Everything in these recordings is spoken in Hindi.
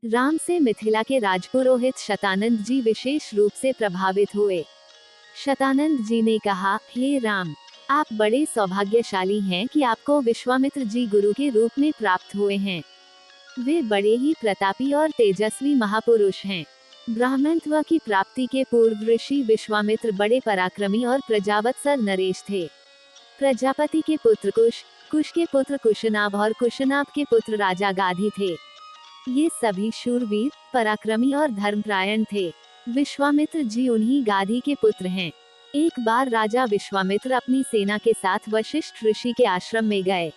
राम से मिथिला के राजपुरोहित शतानंद जी विशेष रूप से प्रभावित हुए। शतानंद जी ने कहा, हे राम, आप बड़े सौभाग्यशाली हैं कि आपको विश्वामित्र जी गुरु के रूप में प्राप्त हुए हैं। वे बड़े ही प्रतापी और तेजस्वी महापुरुष हैं। ब्राह्मणत्व की प्राप्ति के पूर्व ऋषि विश्वामित्र बड़े पराक्रमी और प्रजावत्सल नरेश थे। प्रजापति के पुत्र कुश, कुश के पुत्र कुशनाभ और कुशनाभ के पुत्र राजा गाधी थे। ये सभी शूरवीर, पराक्रमी और धर्मपरायण थे। विश्वामित्र जी उन्हीं गाधी के पुत्र हैं। एक बार राजा विश्वामित्र अपनी सेना के साथ वशिष्ठ ऋषि के आश्रम में गए।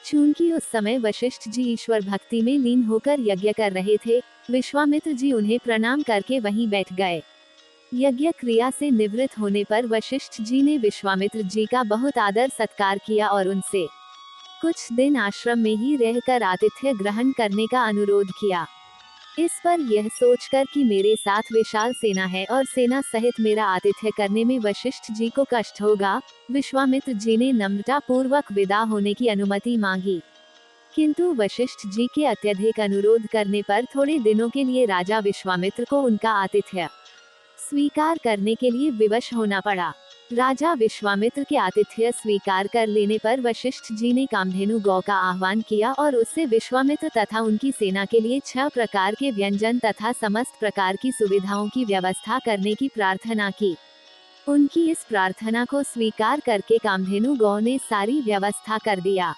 चूंकि उस समय वशिष्ठ जी ईश्वर भक्ति में लीन होकर यज्ञ कर रहे थे, विश्वामित्र जी उन्हें प्रणाम करके वहीं बैठ गए। यज्ञ क्रिया से निवृत्त होने पर वशिष्ठ जी ने विश्वामित्र जी का बहुत आदर सत्कार किया और उनसे कुछ दिन आश्रम में ही रहकर आतिथ्य ग्रहण करने का अनुरोध किया। इस पर यह सोचकर कि मेरे साथ विशाल सेना है और सेना सहित मेरा आतिथ्य करने में वशिष्ठ जी को कष्ट होगा, विश्वामित्र जी ने नम्रता पूर्वक विदा होने की अनुमति मांगी। किंतु वशिष्ठ जी के अत्यधिक अनुरोध करने पर थोड़े दिनों के लिए राजा विश्वामित्र को उनका आतिथ्य स्वीकार करने के लिए विवश होना पड़ा। राजा विश्वामित्र के आतिथ्य स्वीकार कर लेने पर वशिष्ठ जी ने कामधेनु गौ का आह्वान किया और उससे विश्वामित्र तथा उनकी सेना के लिए 6 प्रकार के व्यंजन तथा समस्त प्रकार की सुविधाओं की व्यवस्था करने की प्रार्थना की। उनकी इस प्रार्थना को स्वीकार करके कामधेनु गौ ने सारी व्यवस्था कर दिया।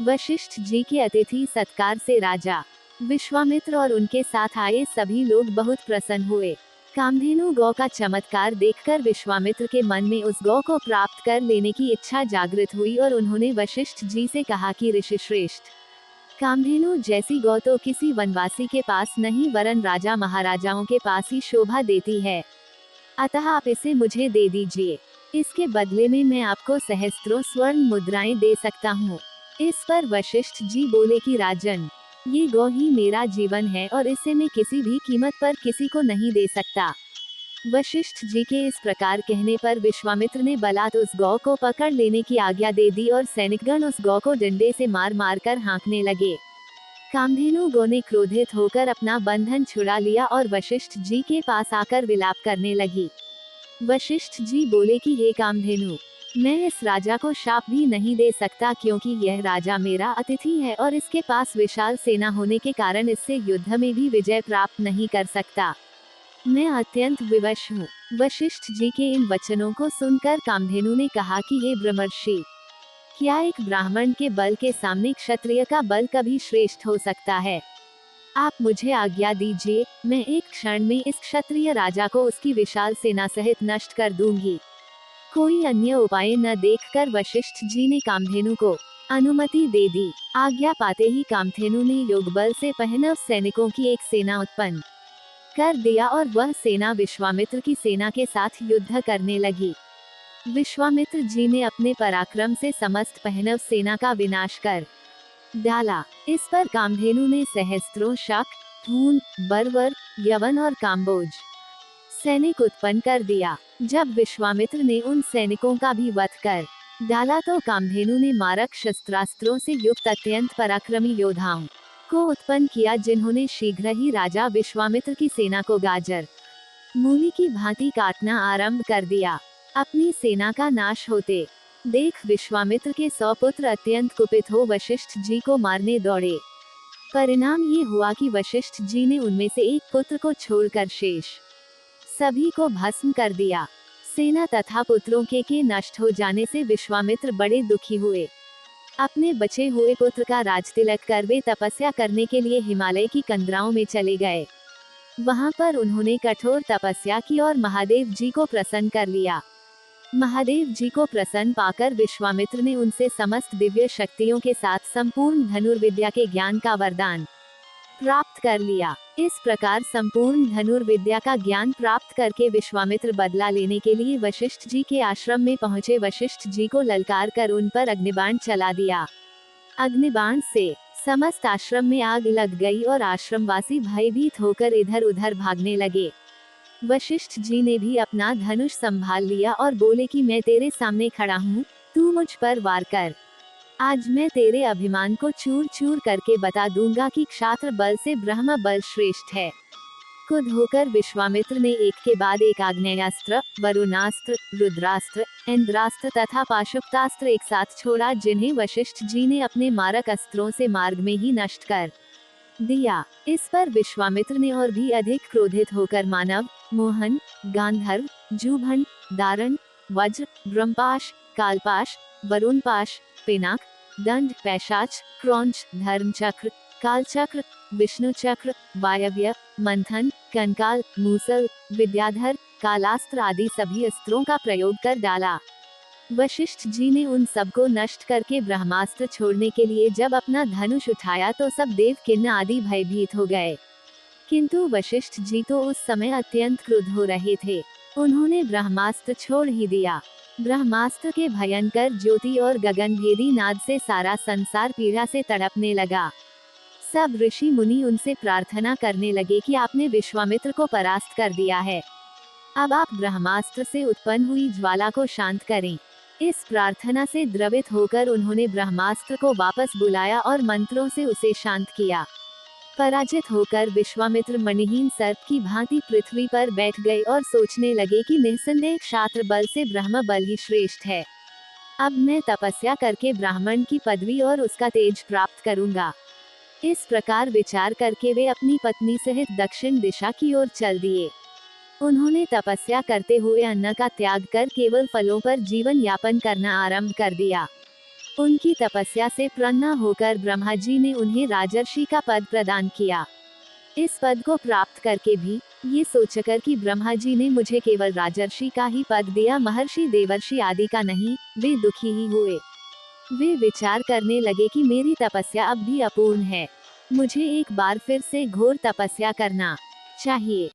वशिष्ठ जी के अतिथि सत्कार से राजा विश्वामित्र और उनके साथ आए सभी लोग बहुत प्रसन्न हुए। कामधेनु गौ का चमत्कार देखकर विश्वामित्र के मन में उस गौ को प्राप्त कर लेने की इच्छा जागृत हुई और उन्होंने वशिष्ठ जी से कहा कि ऋषि श्रेष्ठ, कामधेनु जैसी गौ तो किसी वनवासी के पास नहीं वरन राजा महाराजाओं के पास ही शोभा देती है। अतः आप इसे मुझे दे दीजिए। इसके बदले में मैं आपको सहस्त्रों स्वर्ण मुद्राएं दे सकता हूँ। इस पर वशिष्ठ जी बोले कि राजन, ये गौ ही मेरा जीवन है और इसे मैं किसी भी कीमत पर किसी को नहीं दे सकता। वशिष्ठ जी के इस प्रकार कहने पर विश्वामित्र ने बलात् उस गौ को पकड़ लेने की आज्ञा दे दी और सैनिकगण उस गौ को डंडे से मार मार कर हाँकने लगे। कामधेनु गौ ने क्रोधित होकर अपना बंधन छुड़ा लिया और वशिष्ठ जी के पास आकर विलाप करने लगी। वशिष्ठ जी बोले कि हे कामधेनु, मैं इस राजा को शाप भी नहीं दे सकता क्योंकि यह राजा मेरा अतिथि है और इसके पास विशाल सेना होने के कारण इससे युद्ध में भी विजय प्राप्त नहीं कर सकता। मैं अत्यंत विवश हूँ। वशिष्ठ जी के इन वचनों को सुनकर कामधेनु ने कहा कि हे ब्रह्मर्षि, क्या एक ब्राह्मण के बल के सामने क्षत्रिय का बल कभी श्रेष्ठ हो सकता है? आप मुझे आज्ञा दीजिए, मैं एक क्षण में इस क्षत्रिय राजा को उसकी विशाल सेना सहित नष्ट कर दूंगी। कोई अन्य उपाय न देखकर वशिष्ठ जी ने कामधेनु को अनुमति दे दी। आज्ञा पाते ही कामधेनु ने योगबल से पहनव सैनिकों की एक सेना उत्पन्न कर दिया और वह सेना विश्वामित्र की सेना के साथ युद्ध करने लगी। विश्वामित्र जी ने अपने पराक्रम से समस्त पहनव सेना का विनाश कर डाला। इस पर कामधेनु ने सहस्त्रों शाक, धून, बर्वर, यवन और काम्बोज सैनिक उत्पन्न कर दिया। जब विश्वामित्र ने उन सैनिकों का भी वध कर डाला तो कामधेनु ने मारक शस्त्रास्त्रों से युक्त अत्यंत पराक्रमी योद्धाओं को उत्पन्न किया जिन्होंने शीघ्र ही राजा विश्वामित्र की सेना को गाजर मूली की भांति काटना आरंभ कर दिया। अपनी सेना का नाश होते देख विश्वामित्र के 100 पुत्र अत्यंत कुपित हो वशिष्ठ जी को मारने दौड़े। परिणाम ये हुआ कि वशिष्ठ जी ने उनमें से एक पुत्र को छोड़कर शेष सभी को भस्म कर दिया। सेना तथा पुत्रों के नष्ट हो जाने से विश्वामित्र बड़े दुखी हुए। अपने बचे हुए पुत्र का राजतिलक कर वे तपस्या करने के लिए हिमालय की कंदराओं में चले गए। वहां पर उन्होंने कठोर तपस्या की और महादेव जी को प्रसन्न कर लिया। महादेव जी को प्रसन्न पाकर विश्वामित्र ने उनसे समस्त दिव्य शक्तियों के साथ संपूर्ण धनुर्विद्या के ज्ञान का वरदान प्राप्त कर लिया। इस प्रकार संपूर्ण धनुर्विद्या का ज्ञान प्राप्त करके विश्वामित्र बदला लेने के लिए वशिष्ठ जी के आश्रम में पहुंचे। वशिष्ठ जी को ललकार कर उन पर अग्निबाण चला दिया। अग्निबाण से समस्त आश्रम में आग लग गई और आश्रमवासी भयभीत होकर इधर उधर भागने लगे। वशिष्ठ जी ने भी अपना धनुष संभाल लिया और बोले कि मैं तेरे सामने खड़ा हूँ, तू मुझ पर वार कर। आज मैं तेरे अभिमान को चूर चूर करके बता दूंगा कि क्षात्र बल से ब्रह्म बल श्रेष्ठ है। खुद होकर विश्वामित्र ने एक के बाद एक आग्नेयास्त्र, वरुणास्त्र, रुद्रास्त्र, इंद्रास्त्र तथा पाशुपतास्त्र एक साथ छोड़ा, जिन्हें वशिष्ठ जी ने अपने मारक अस्त्रों से मार्ग में ही नष्ट कर दिया। इस पर विश्वामित्र ने और भी अधिक क्रोधित होकर मानव, मोहन, गांधर्व, जूभन, दारण, वज्र, ब्रह्मपाश, कालपाश, वरुणपाश, पिनाक, दंड, पैशाच, क्रौंच, धर्मचक्र, कालचक्र, विष्णुचक्र, वायव्य, मंथन, कंकाल, मूसल, विद्याधर, कालास्त्र आदि सभी अस्त्रों का प्रयोग कर डाला। वशिष्ठ जी ने उन सबको नष्ट करके ब्रह्मास्त्र छोड़ने के लिए जब अपना धनुष उठाया तो सब देव किन्न आदि भयभीत हो गए। किंतु वशिष्ठ जी तो उस समय अत्यंत क्रुद्ध हो रहे थे। उन्होंने ब्रह्मास्त्र छोड़ ही दिया। ब्रह्मास्त्र के भयंकर ज्योति और गगनभेदी नाद से सारा संसार पीड़ा से तड़पने लगा। सब ऋषि मुनि उनसे प्रार्थना करने लगे कि आपने विश्वामित्र को परास्त कर दिया है, अब आप ब्रह्मास्त्र से उत्पन्न हुई ज्वाला को शांत करें। इस प्रार्थना से द्रवित होकर उन्होंने ब्रह्मास्त्र को वापस बुलाया और मंत्रों से उसे शांत किया। पराजित होकर विश्वामित्र मणिहीन सर्प की भांति पृथ्वी पर बैठ गए और सोचने लगे कि निस्संदेह क्षात्र बल से ब्रह्म बल ही श्रेष्ठ है। अब मैं तपस्या करके ब्राह्मण की पदवी और उसका तेज प्राप्त करूंगा। इस प्रकार विचार करके वे अपनी पत्नी सहित दक्षिण दिशा की ओर चल दिए। उन्होंने तपस्या करते हुए अन्न का त्याग कर केवल फलों पर जीवन यापन करना आरंभ कर दिया। उनकी तपस्या से प्रसन्न होकर ब्रह्मा जी ने उन्हें राजर्षि का पद प्रदान किया। इस पद को प्राप्त करके भी ये सोचकर कि ब्रह्मा जी ने मुझे केवल राजर्षि का ही पद दिया, महर्षि देवर्षि आदि का नहीं, वे दुखी ही हुए। वे विचार करने लगे कि मेरी तपस्या अब भी अपूर्ण है, मुझे एक बार फिर से घोर तपस्या करना चाहिए।